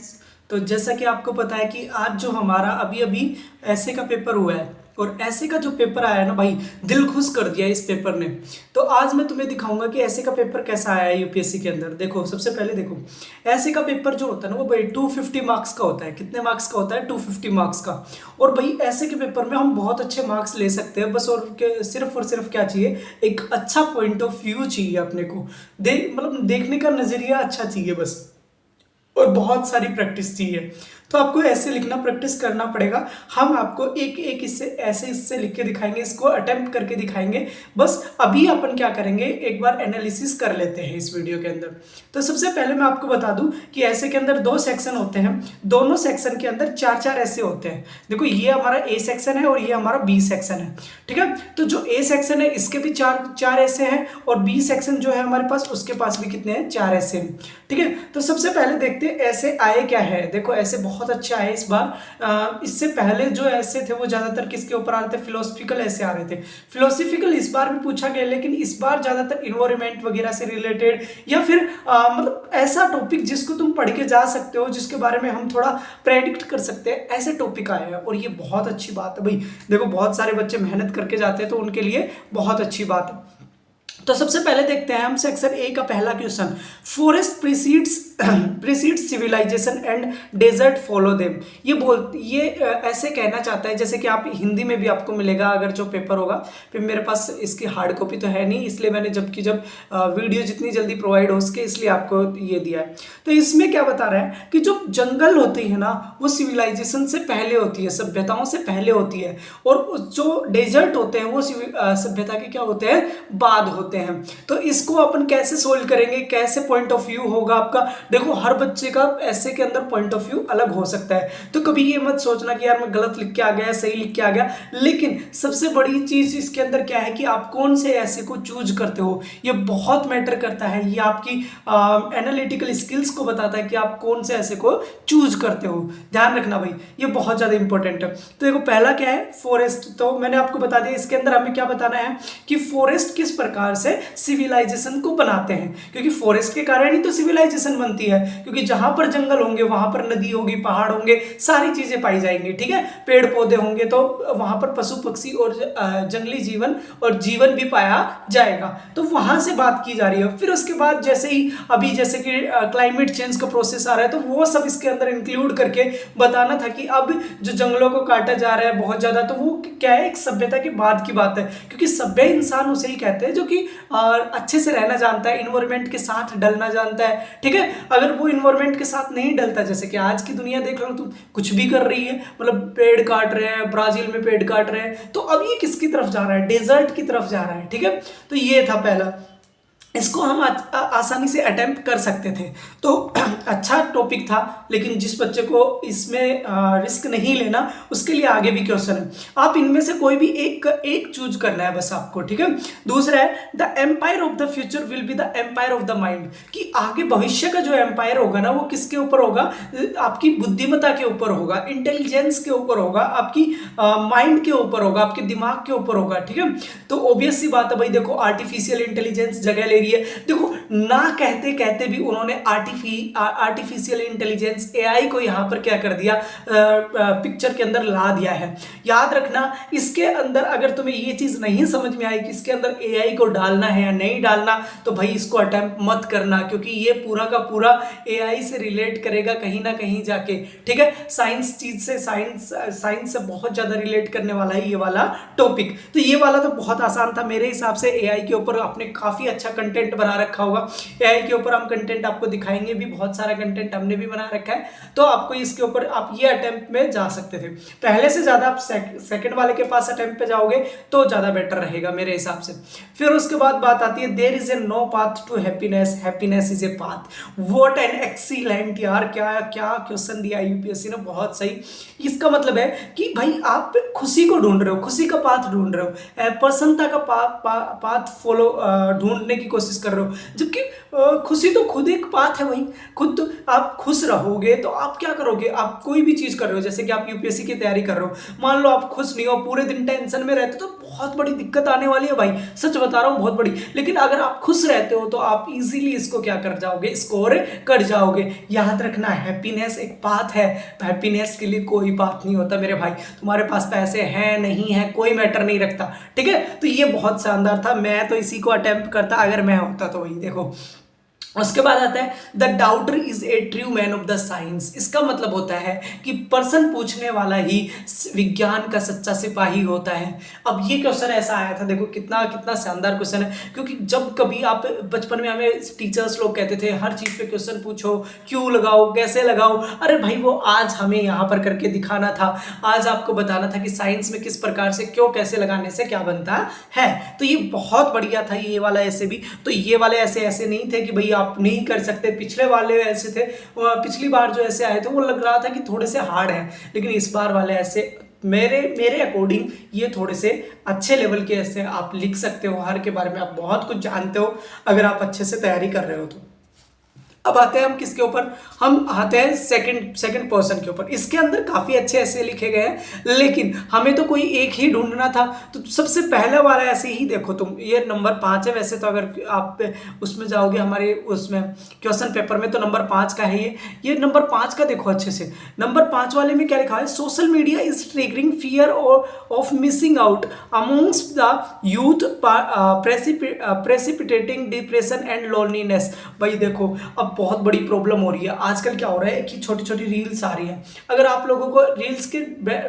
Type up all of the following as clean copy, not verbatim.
Friends. तो जैसा कि आपको पता है कि आज जो हमारा अभी अभी ऐसे का पेपर हुआ है और ऐसे का जो पेपर आया है ना भाई, दिल खुश कर दिया इस पेपर ने। तो आज मैं तुम्हें दिखाऊंगा कि ऐसे का पेपर कैसा आया है यूपीएससी के अंदर। देखो, सबसे पहले देखो, ऐसे का पेपर जो होता है ना वो भाई 250 मार्क्स का होता है। कितने मार्क्स का होता है? 250 मार्क्स का। और भाई ऐसे के पेपर में हम बहुत अच्छे मार्क्स ले सकते हैं बस। और सिर्फ क्या चाहिए? एक अच्छा पॉइंट ऑफ व्यू चाहिए अपने को। मतलब देखने का नजरिया अच्छा चाहिए बस। और बहुत सारी प्रैक्टिस चाहिए। तो आपको ऐसे लिखना प्रैक्टिस करना पड़ेगा। हम आपको एक एक इससे लिख के दिखाएंगे, इसको अटेम्प्ट करके दिखाएंगे। बस अभी अपन क्या करेंगे, एक बार एनालिसिस कर लेते हैं इस वीडियो के अंदर। तो सबसे पहले मैं आपको बता दूं कि ऐसे के अंदर दो सेक्शन होते हैं। दोनों सेक्शन के अंदर चार चार ऐसे होते हैं। देखो, ये हमारा ए सेक्शन है और ये हमारा बी सेक्शन है। ठीक है, तो जो ए सेक्शन है इसके भी चार चार ऐसे हैं और बी सेक्शन जो है हमारे पास, उसके पास भी कितने हैं? चार ऐसे हैं। ठीक है, तो सबसे पहले देखते हैं ऐसे आए क्या है। देखो, ऐसे बहुत अच्छे आए इस बार। इससे पहले जो ऐसे थे वो ज्यादातर किसके ऊपर आ रहे थे? फिलोसफिकल ऐसे आ रहे थे। फिलोसफिकल इस बार भी पूछा गया, लेकिन इस बार ज्यादातर इन्वायरमेंट वगैरह से रिलेटेड या फिर मतलब ऐसा टॉपिक जिसको तुम पढ़ के जा सकते हो, जिसके बारे में हम थोड़ा प्रेडिक्ट कर सकते हैं, ऐसे टॉपिक आए हैं। और ये बहुत अच्छी बात है भाई। देखो, बहुत सारे बच्चे मेहनत करके जाते हैं तो उनके लिए बहुत अच्छी बात है। तो सबसे पहले देखते हैं हम सेक्शन ए का पहला question. Forest precedes civilization and desert follow them. ये ऐसे कहना चाहता है, जैसे कि आप हिंदी में भी आपको मिलेगा अगर जो पेपर होगा। फिर मेरे पास इसकी हार्ड कॉपी तो है नहीं, इसलिए मैंने जब वीडियो जितनी जल्दी प्रोवाइड हो सके इसलिए आपको ये दिया है। तो इसमें क्या बता रहा है कि जो जंगल होती है ना वो सिविलाइजेशन से पहले होती है, सभ्यताओं से पहले होती है। और जो डेजर्ट होते हैं वो सभ्यता के क्या होते हैं? बाद होते हैं। तो इसको अपन कैसे सोल्व करेंगे, कैसे पॉइंट ऑफ व्यू होगा आपका? देखो, हर बच्चे का ऐसे के अंदर पॉइंट ऑफ व्यू अलग हो सकता है। तो कभी ये मत सोचना कि यार मैं गलत लिख के आ गया, सही लिख के आ गया। लेकिन सबसे बड़ी चीज इसके अंदर क्या है कि आप कौन से ऐसे को चूज करते हो, ये बहुत मैटर करता है। ये आपकी एनालिटिकल स्किल्स को बताता है कि आप कौन से ऐसे को चूज करते हो। ध्यान रखना भाई, ये बहुत ज्यादा इंपॉर्टेंट है। तो देखो, पहला क्या है? फॉरेस्ट। तो मैंने आपको बता दिया, इसके अंदर हमें क्या बताना है कि फॉरेस्ट किस प्रकार से सिविलाइजेशन को बनाते हैं, क्योंकि फॉरेस्ट के कारण ही तो सिविलाइजेशन बनती है। क्योंकि जहां पर जंगल होंगे वहां पर नदी होगी, पहाड़ होंगे, सारी चीजें पाई जाएंगी। ठीक है, पेड़ पौधे होंगे तो वहां पर पशु पक्षी और जंगली जीवन और जीवन भी पाया जाएगा। तो वहां से बात की जा रही है। फिर उसके बाद जैसे ही अभी जैसे कि क्लाइमेट चेंज का प्रोसेस आ रहा है, तो वो सब इसके अंदर इंक्लूड करके बताना था कि अब जो जंगलों को काटा जा रहा है बहुत ज्यादा, तो वो क्या है? एक सभ्यता के बाद की बात है। क्योंकि सभ्य इंसान उसे ही कहते हैं जो कि अच्छे से रहना जानता है, इन्वायरमेंट के साथ डलना जानता है। ठीक है, अगर वो इन्वायरमेंट के साथ नहीं डलता, जैसे कि आज की दुनिया देख लो, तुम कुछ भी कर रही है, मतलब पेड़ काट रहे हैं, ब्राजील में पेड़ काट रहे हैं, तो अब ये किसकी तरफ जा रहा है? डेजर्ट की तरफ जा रहा है। ठीक है, तो ये था पहला। इसको हम आसानी से अटेम्प्ट कर सकते थे। तो अच्छा टॉपिक था, लेकिन जिस बच्चे को इसमें रिस्क नहीं लेना उसके लिए आगे भी क्वेश्चन है। आप इनमें से कोई भी एक चूज करना है बस आपको। ठीक है, दूसरा है the empire of the future will be the empire of the mind. कि आगे भविष्य का जो एम्पायर होगा ना वो किसके ऊपर होगा? आपकी बुद्धिमत्ता के ऊपर होगा, इंटेलिजेंस के ऊपर होगा, आपकी माइंड के ऊपर होगा, आपके दिमाग के ऊपर होगा। ठीक है, तो ऑब्वियस सी बात है भाई। देखो, आर्टिफिशियल इंटेलिजेंस जगह ले रही है। देखो, ना कहते कहते भी उन्होंने आर्टिफिशियल इंटेलिजेंस एआई को यहां पर क्या कर दिया? पिक्चर के अंदर ला दिया है। याद रखना, इसके अंदर अगर तुम्हें ये चीज नहीं समझ में आई कि इसके अंदर एआई को डालना है या नहीं डालना, तो भाई इसको अटेम्प्ट मत करना, क्योंकि ये पूरा का पूरा एआई से रिलेट करेगा कहीं ना कहीं जाके। ठीक है, साइंस चीज से साइंस से बहुत ज्यादा रिलेट करने वाला है ये वाला टॉपिक। तो ये वाला तो बहुत आसान था मेरे हिसाब से। एआई के ऊपर आपने काफी अच्छा कंटेंट बना रखा होगा। एआई के ऊपर हम कंटेंट आपको दिखाएंगे भी, बहुत सारा कंटेंट हमने भी बना रखा है। तो आपको इसके ऊपर आप ये अटेम्प्ट में जा सकते थे। पहले से ज्यादा आप सेकंड वाले के पास अटेम्प्ट पे जाओगे तो ज्यादा बेटर रहेगा मेरे हिसाब से। फिर उसके बाद बात आती है there is a no path to happiness, happiness is a path. What an excellent यार, क्या क्या क्वेश्चन दिया यूपीएससी ने, बहुत सही। इसका मतलब है कि भाई आप खुशी को ढूंढ रहे हो, खुशी का पाथ ढूंढ रहे हो, प्रसन्नता का पाथ फॉलो ढूंढने की कोशिश कर रहे हो। जबकि खुशी तो खुद एक बात है भाई। खुद तो आप खुश रहोगे तो आप क्या करोगे, आप कोई भी चीज़ कर रहे हो, जैसे कि आप यूपीएससी की तैयारी कर रहे हो, मान लो आप खुश नहीं हो, पूरे दिन टेंशन में रहते हो, तो बहुत बड़ी दिक्कत आने वाली है भाई, सच बता रहा हूँ, बहुत बड़ी। लेकिन अगर आप खुश रहते हो तो आप इजीली इसको क्या कर जाओगे, स्कोर कर जाओगे। याद रखना, हैप्पीनेस एक बात है, हैप्पीनेस के लिए कोई बात नहीं होता मेरे भाई। तुम्हारे पास पैसे हैं नहीं है कोई मैटर नहीं रखता, ठीक है। तो ये बहुत शानदार था, मैं तो इसी को अटेम्प्ट करता अगर मैं होता तो। वही देखो, उसके बाद आता है the daughter is a true man of the science. इसका मतलब होता है कि प्रश्न पूछने वाला ही विज्ञान का सच्चा सिपाही होता है। अब ये क्वेश्चन ऐसा आया था, देखो कितना कितना शानदार क्वेश्चन है, क्योंकि जब कभी आप बचपन में हमें टीचर्स लोग कहते थे हर चीज़ पे क्वेश्चन पूछो, क्यों लगाओ, कैसे लगाओ, अरे भाई वो आज हमें यहाँ पर करके दिखाना था, आज आपको बताना था कि साइंस में किस प्रकार से क्यों कैसे लगाने से क्या बनता है। तो ये बहुत बढ़िया था ये वाला ऐसे भी। तो ये वाले ऐसे नहीं थे कि भाई आप नहीं कर सकते, पिछले वाले ऐसे थे, पिछली बार जो ऐसे आए थे वो लग रहा था कि थोड़े से हार्ड हैं, लेकिन इस बार वाले ऐसे मेरे अकॉर्डिंग ये थोड़े से अच्छे लेवल के ऐसे आप लिख सकते हो, हर के बारे में आप बहुत कुछ जानते हो अगर आप अच्छे से तैयारी कर रहे हो तो। अब आते हैं हम किसके ऊपर, हम आते हैं सेकंड पर्सन के ऊपर। इसके अंदर काफ़ी अच्छे ऐसे लिखे गए हैं, लेकिन हमें तो कोई एक ही ढूंढना था, तो सबसे पहले वाला ऐसे ही देखो तुम, ये नंबर 5 है वैसे तो, अगर आप उसमें जाओगे हमारे उसमें क्वेश्चन पेपर में तो नंबर 5 का है ये नंबर 5 का देखो अच्छे से। नंबर 5 वाले में क्या लिखा है, social media is triggering fear of missing out amongst the youth, precipitating depression and loneliness. भाई देखो अब बहुत बड़ी प्रॉब्लम हो रही है आजकल। क्या हो रहा है कि छोटी छोटी रील्स आ रही है, अगर आप लोगों को रील्स के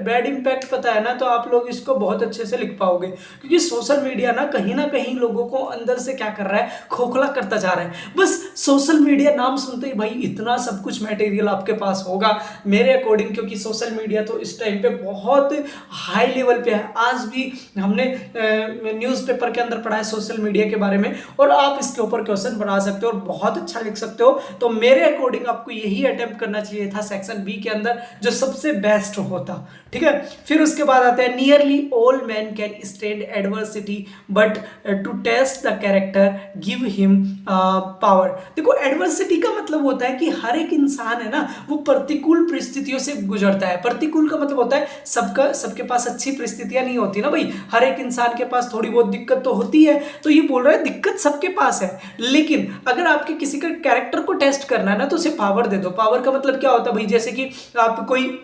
बैड इम्पैक्ट पता है ना, तो आप लोग इसको बहुत अच्छे से लिख पाओगे, क्योंकि सोशल मीडिया ना कहीं लोगों को अंदर से क्या कर रहा है, खोखला करता जा रहा है। बस सोशल मीडिया नाम सुनते ही भाई इतना सब कुछ मटेरियल आपके पास होगा मेरे अकॉर्डिंग, क्योंकि सोशल मीडिया तो इस टाइम पे बहुत हाई लेवल पे है। आज भी हमने न्यूज़पेपर के अंदर पढ़ा है सोशल मीडिया के बारे में, और आप इसके ऊपर क्वेश्चन बना सकते हो और बहुत अच्छा लिख सकते हो। तो मेरे अकॉर्डिंग आपको यही अटेम्प्ट करना चाहिए था सेक्शन बी के अंदर, जो सबसे बेस्ट होता, ठीक है। फिर उसके बाद आता है nearly all man can stand adversity but to test the character give him power. देखो एडवर्सिटी का मतलब होता है कि हर एक इंसान है ना वो प्रतिकूल परिस्थितियों से गुजरता है। प्रतिकूल का मतलब होता है सबके पास अच्छी परिस्थितियां नहीं होती ना भाई, हर एक इंसान के पास थोड़ी बहुत दिक्कत तो होती है। तो ये बोल रहा है दिक्कत सबके पास है, लेकिन अगर आपके किसी का कैरेक्टर को टेस्ट करना है ना तो उसे पावर दे दो। पावर का मतलब क्या होता है भाई, जैसे कि आप कोई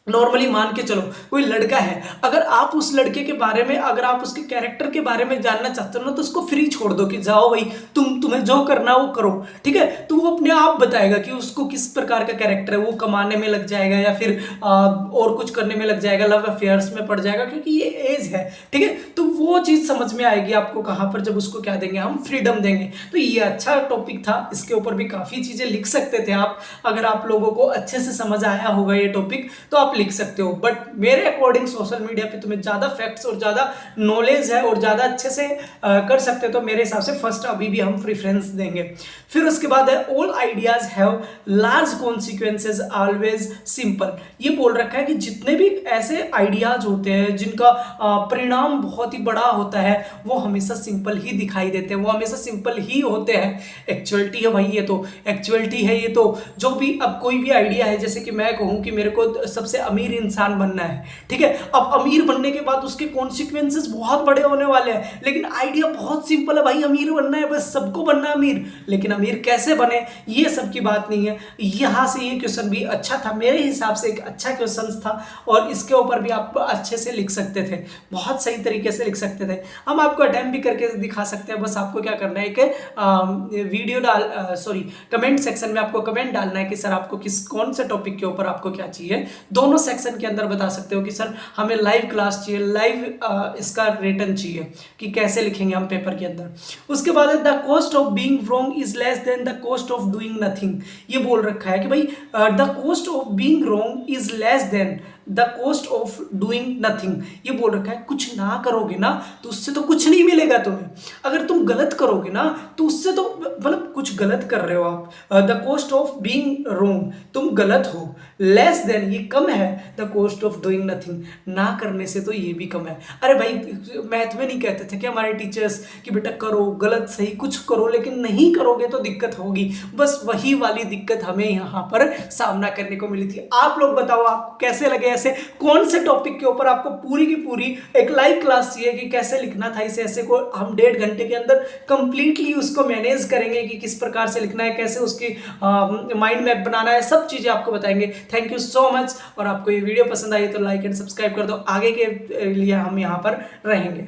नॉर्मली मान के चलो कोई लड़का है, अगर आप उस लड़के के बारे में, अगर आप उसके कैरेक्टर के बारे में जानना चाहते हो ना, तो उसको फ्री छोड़ दो कि जाओ भाई तुम्हें जो करना वो करो, ठीक है। तो वो अपने आप बताएगा कि उसको किस प्रकार का कैरेक्टर है, वो कमाने में लग जाएगा या फिर और कुछ करने में लग जाएगा, लव अफेयर्स में पड़ जाएगा, क्योंकि ये एज है, ठीक है। तो वो चीज़ समझ में आएगी आपको कहाँ पर, जब उसको क्या देंगे, हम फ्रीडम देंगे। तो ये अच्छा टॉपिक था, इसके ऊपर भी काफ़ी चीज़ें लिख सकते थे आप, अगर आप लोगों को अच्छे से समझ आया होगा ये टॉपिक तो आप लिख सकते हो। बट मेरे अकॉर्डिंग सोशल मीडिया पे तुम्हें ज़्यादा फैक्ट्स और ज़्यादा नॉलेज है और ज़्यादा अच्छे से कर सकते हो, तो मेरे हिसाब से फर्स्ट अभी भी हम प्रेफरेंस देंगे। फिर उसके बाद है all ideas have large consequences always simple. ये बोल रखा है कि जितने भी ऐसे आइडियाज होते हैं जिनका परिणाम बहुत ही बड़ा होता है वो हमेशा सिंपल ही दिखाई देते हैं, वो हमेशा सिंपल ही होते हैं। एक्चुअलिटी है भाई, ये तो एक्चुअलिटी है। ये तो जो भी अब कोई भी आइडिया है, जैसे कि मैं कहूँ कि मेरे को सबसे अमीर इंसान बनना है, ठीक है। अब अमीर बनने के बाद उसके कॉन्सिक्वेंसेस बहुत बड़े होने वाले हैं, लेकिन आइडिया बहुत सिंपल है भाई, अमीर बनना है, बस सबको बनना है अमीर। लेकिन अमीर कैसे बने ये सब की बात नहीं है। यहाँ से ये क्वेश्चन भी अच्छा था, मेरे हिसाब से एक अच्छा क्वेश्चन था, और इसके ऊपर भी आप अच्छे से लिख सकते थे, बहुत सही तरीके से लिख सकते थे। हम आपको अटेम्प्ट भी करके दिखा सकते हैं, बस आपको क्या करना है, एक वीडियो कमेंट सेक्शन में आपको कमेंट डालना है कि सर आपको कौन से टॉपिक के ऊपर आपको क्या चाहिए। दोनों सेक्शन के अंदर बता सकते हो कि सर हमें लाइव क्लास चाहिए, लाइव इसका रिटर्न चाहिए कि कैसे लिखेंगे हम पेपर के अंदर। उसके बाद है the cost of being wrong is less than the cost of doing nothing. ये बोल रखा है कि भाई the cost of being wrong is less than the cost of doing nothing, ये बोल रखा है कुछ ना करोगे ना तो उससे तो कुछ नहीं मिलेगा तुम्हें। अगर तुम गलत करोगे ना तो उससे तो मतलब कुछ गलत कर रहे हो आप। द कॉस्ट ऑफ बीइंग रोंग, तुम गलत हो। लेस देन, ये कम है, the cost of doing nothing, ना करने से तो ये भी कम है। अरे भाई मैथ में नहीं कहते थे कि हमारे टीचर्स कि बेटा करो, गलत सही कुछ करो, लेकिन नहीं करोगे तो दिक्कत होगी। बस वही वाली दिक्कत हमें यहाँ पर सामना करने को मिली थी। आप लोग बताओ आपको कैसे लगे, ऐसे कौन से टॉपिक के ऊपर आपको पूरी की पूरी एक लाइव क्लास चाहिए कि कैसे लिखना था इस ऐसे को हम 1.5 घंटे के अंदर कंप्लीटली उसको मैनेज करेंगे कि किस प्रकार से लिखना है, कैसे उसकी माइंड मैप बनाना है, सब चीजें आपको बताएंगे। Thank you so much. और आपको ये वीडियो पसंद आई तो लाइक एंड सब्सक्राइब कर दो, आगे के लिए हम यहाँ पर रहेंगे।